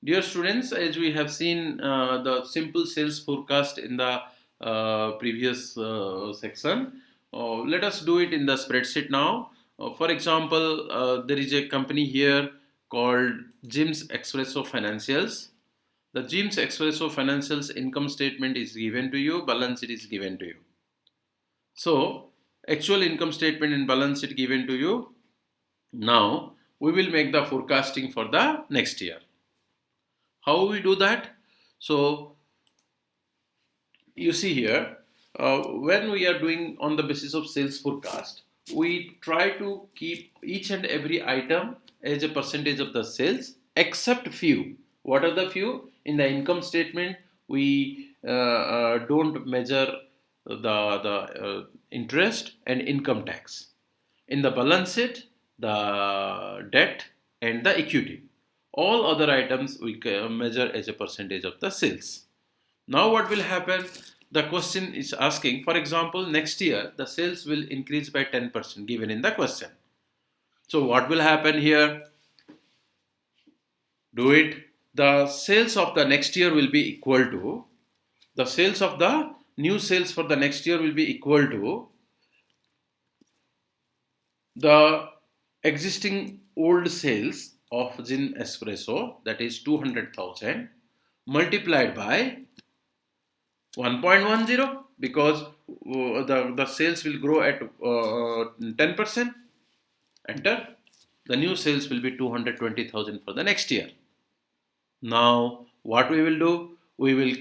Dear students, as we have seen the simple sales forecast in the previous section, let us do it in the spreadsheet now. For example, there is a company here called Jim's Espresso Financials. The Jim's Espresso Financials income statement is given to you, balance sheet is given to you. So, actual income statement and balance sheet given to you. Now, we will make the forecasting for the next year. How we do that? So you see here, when we are doing on the basis of sales forecast, we try to keep each and every item as a percentage of the sales except few. What are the few? In the income statement, we don't measure the interest and income tax. In the balance sheet, the debt and the equity. All other items we measure as a percentage of the sales. Now what will happen? The question is asking, for example, next year the sales will increase by 10% given in the question. So what will happen here? Do it. The sales of the next year will be equal to, the sales of the new sales for the next year will be equal to the existing old sales of Gin Espresso, that is 200,000, multiplied by 1.10, because the sales will grow at 10%. Enter. The new sales will be 220,000 for the next year. Now what we will do? We will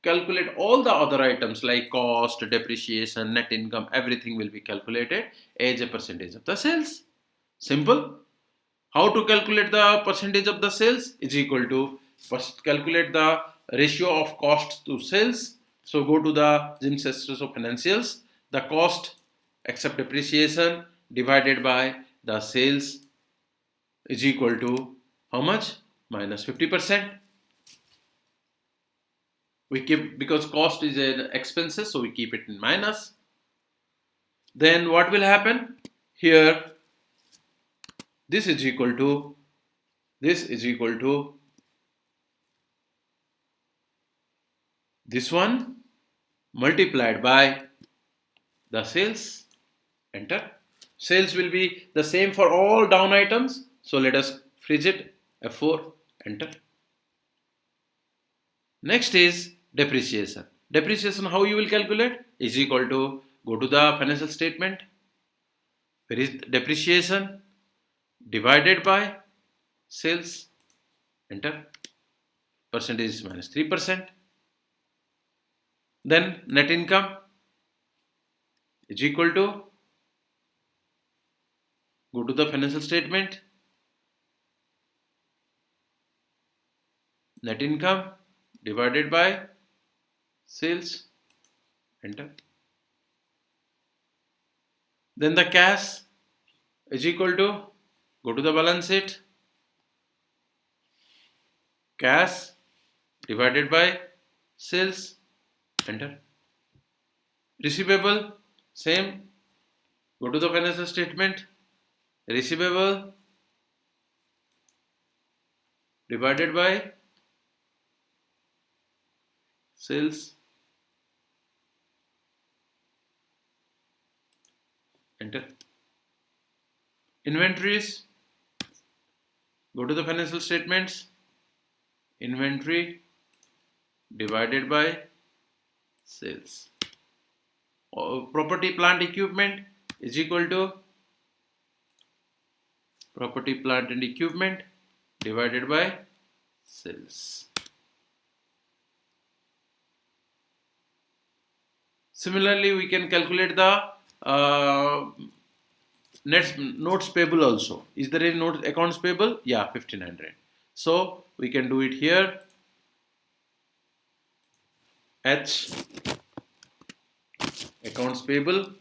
calculate all the other items like cost, depreciation, net income, everything will be calculated as a percentage of the sales. Simple. How to calculate the percentage of the sales? Is equal to, first calculate the ratio of cost to sales. So go to the Jim's Espresso Financials. The cost except depreciation divided by the sales is equal to how much? Minus 50%. We keep, because cost is an expenses, so we keep it in minus. Then what will happen? Here, this is equal to, this is equal to this one multiplied by the sales. Enter. Sales will be the same for all down items. So let us freeze it. F4. Enter. Next is depreciation. Depreciation, how you will calculate? Is equal to, go to the financial statement. Where is depreciation? Divided by sales. Enter. Percentage is minus 3%. Then net income is equal to, go to the financial statement. Net income divided by sales. Enter. Then the cash is equal to, go to the balance sheet. Cash divided by sales. Enter. Receivable, same. Go to the financial statement. Receivable divided by sales. Enter. Inventories, go to the financial statements. Inventory divided by sales. Property, plant, equipment is equal to property, plant and equipment divided by sales. Similarly, we can calculate the notes payable also. Is there any note accounts payable? Yeah, 1500. So we can do it here. H, accounts payable,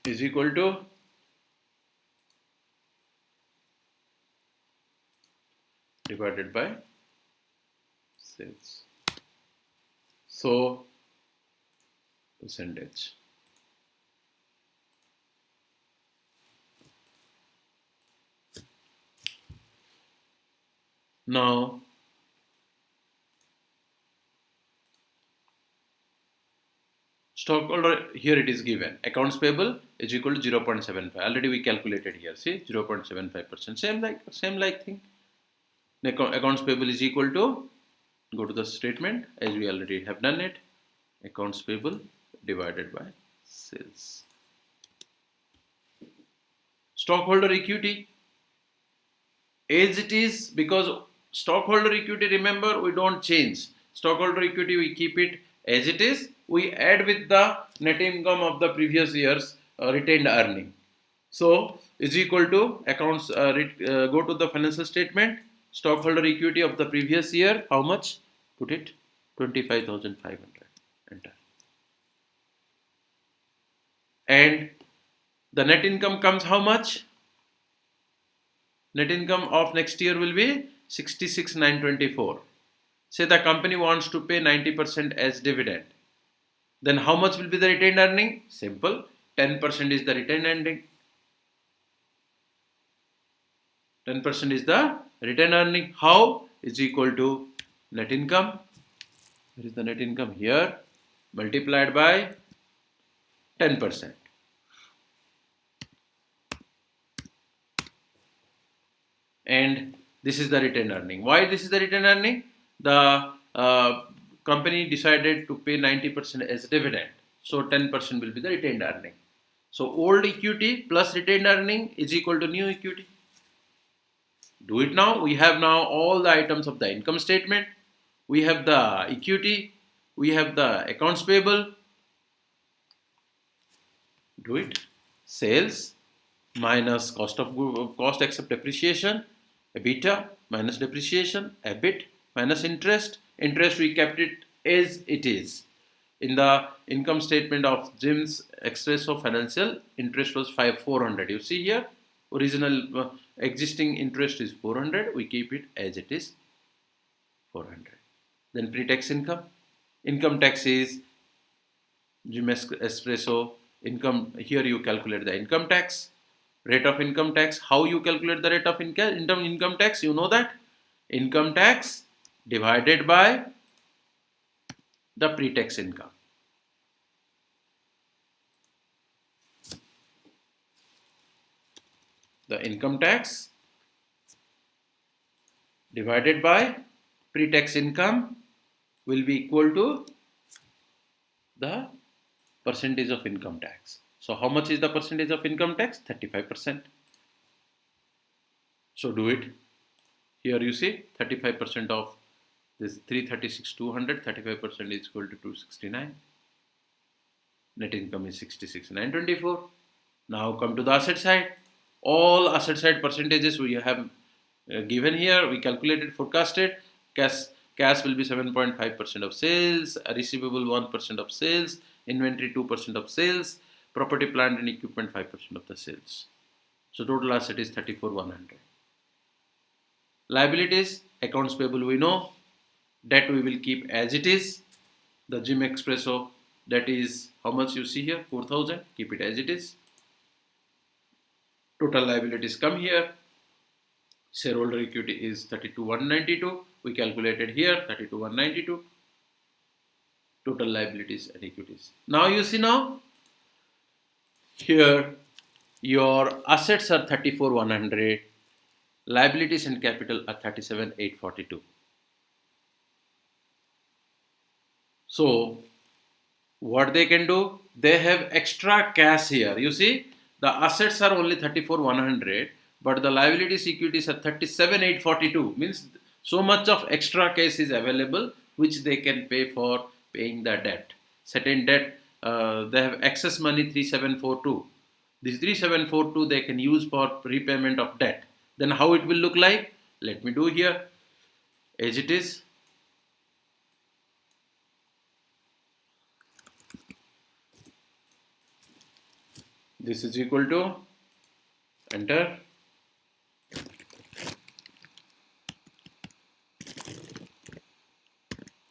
is equal to divided by sales. So percentage. Now stockholder, here it is given. Accounts payable is equal to 0.75. Already we calculated here. See 0.75%. Same like thing. Accounts payable is equal to, go to the statement as we already have done it. Accounts payable divided by sales. Stockholder equity as it is, because stockholder equity, remember, we don't change. Stockholder equity, we keep it as it is. We add with the net income of the previous year's retained earning. So is equal to accounts, go to the financial statement, stockholder equity of the previous year, how much? Put it 25,500. Enter. And the net income comes how much? Net income of next year will be 66,924. Say the company wants to pay 90% as dividend. Then how much will be the retained earning? Simple. 10% is the retained earning. 10% is the retained earning. How? Is equal to net income. Where is the net income? Here. Multiplied by 10%. And this is the retained earning. Why this is the retained earning? The company decided to pay 90% as dividend. So 10% will be the retained earning. So old equity plus retained earning is equal to new equity. Do it now. We have now all the items of the income statement. We have the equity. We have the accounts payable. Do it. Sales minus cost except depreciation, EBITDA minus depreciation, EBIT minus interest. Interest we kept it as it is. In the income statement of Jim's Expresso Financial, interest was 400. You see here, original existing interest is 400. We keep it as it is, 400. Then pre-tax income. Income tax is Jim Espresso income. Here you calculate the income tax. Rate of income tax. How you calculate the rate of income tax? You know that. Income tax divided by the pre-tax income. The income tax divided by pre-tax income will be equal to the percentage of income tax. So how much is the percentage of income tax? 35%. So do it. Here you see 35% of this 336,200, 35% is equal to 269. Net income is 66,924. Now come to the asset side. All asset side percentages we have given here. We calculated, forecasted. Cash will be 7.5% of sales, receivable 1% of sales, inventory 2% of sales, property, plant and equipment 5% of the sales. So total asset is 34,100. Liabilities, accounts payable we know. Debt we will keep as it is. The Jim Expresso, that is how much you see here, 4,000. Keep it as it is. Total liabilities come here. Shareholder equity is 32,192. We calculated here 32,192. Total liabilities and equities. Now you see now. Here your assets are 34,100. Liabilities and capital are 37,842. So what they can do? They have extra cash here. You see, the assets are only 34,100, but the liabilities equities are 37,842. Means so much of extra cash is available, which they can pay for paying the debt. Certain debt, they have excess money 3742. This 3742 they can use for repayment of debt. Then how it will look like? Let me do here as it is. This is equal to, enter,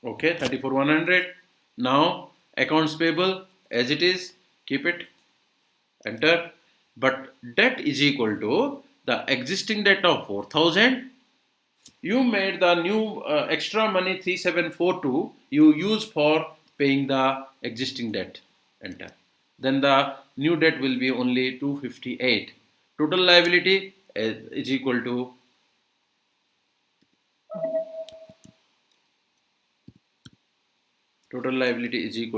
okay, 34,100. Now accounts payable as it is, keep it, enter. But debt is equal to the existing debt of 4,000. You made the new extra money 3742 you use for paying the existing debt, enter. Then the new debt will be only 258. Total liability is equal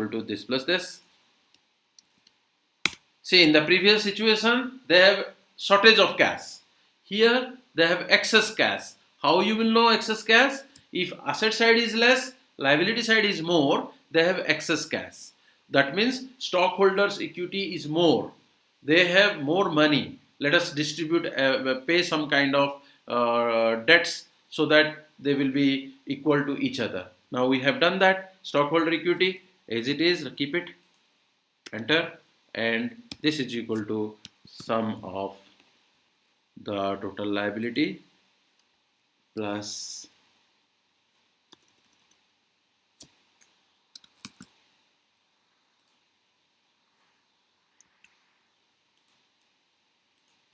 to this plus this. See, in the previous situation, they have shortage of cash. Here, they have excess cash. How you will know excess cash? If asset side is less, liability side is more, they have excess cash. That means stockholders' equity is more. They have more money. Let us distribute, pay some kind of debts so that they will be equal to each other. Now we have done that. Stockholder equity as it is, keep it, enter, and this is equal to sum of the total liability plus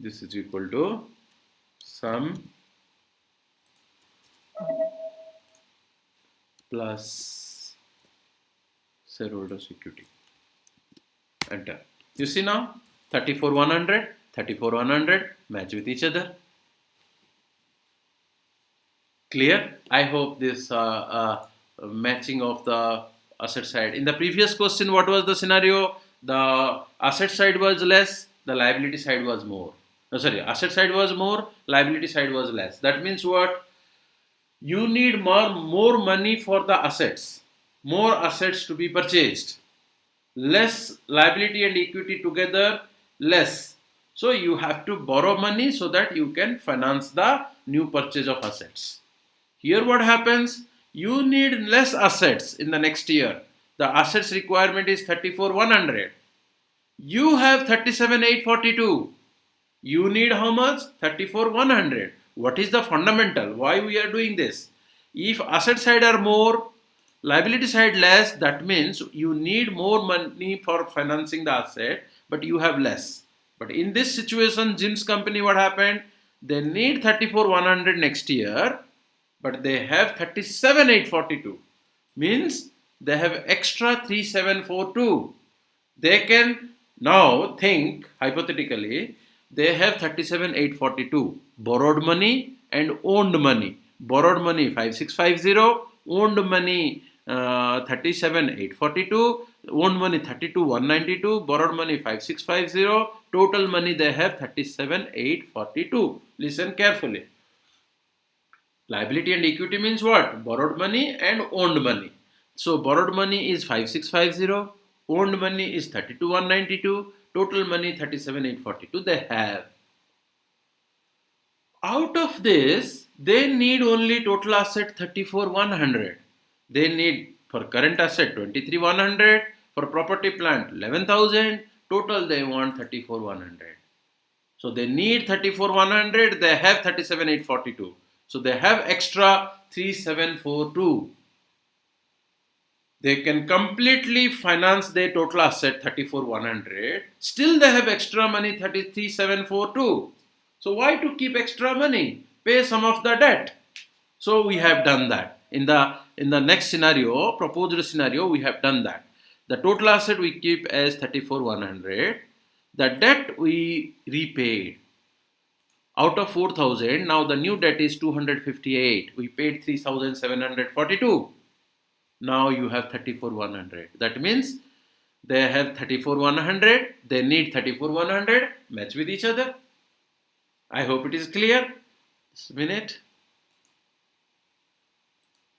this is equal to sum plus shareholders equity, enter. You see now 34,100, 34,100 match with each other. Clear? I hope this matching of the asset side. In the previous question, what was the scenario? The asset side was less, the liability side was more. No, sorry, asset side was more, liability side was less. That means what? You need more money for the assets, more assets to be purchased, less liability and equity together, less. So you have to borrow money so that you can finance the new purchase of assets. Here what happens? You need less assets in the next year. The assets requirement is 34,100. You have 37,842. You need how much? 34,100. What is the fundamental? Why we are doing this? If asset side are more, liability side less, that means you need more money for financing the asset, but you have less. But in this situation, Jim's company, what happened? They need 34,100 next year, but they have 37,842. Means they have extra 3742. They can now think hypothetically, they have 37,842 borrowed money and owned money. Borrowed money 5650, owned money 37,842, owned money 32,192, borrowed money 5650. Total money they have 37,842. Listen carefully. Liability and equity means what? Borrowed money and owned money. So borrowed money is 5650, owned money is 32,192, total money 37,842 they have. Out of this, they need only total asset 34,100. They need for current asset 23,100, for property plant 11,000, total they want 34,100. So they need 34,100, they have 37,842. So they have extra 3742. They can completely finance their total asset 34,100. Still they have extra money 33,742. So why to keep extra money? Pay some of the debt. So we have done that. In the next scenario, proposed scenario, we have done that. The total asset we keep as 34,100. The debt we repaid. Out of 4,000, now the new debt is 258. We paid 3,742. Now you have 34,100. That means they have 34,100. They need 34,100. Match with each other. I hope it is clear. Just a minute.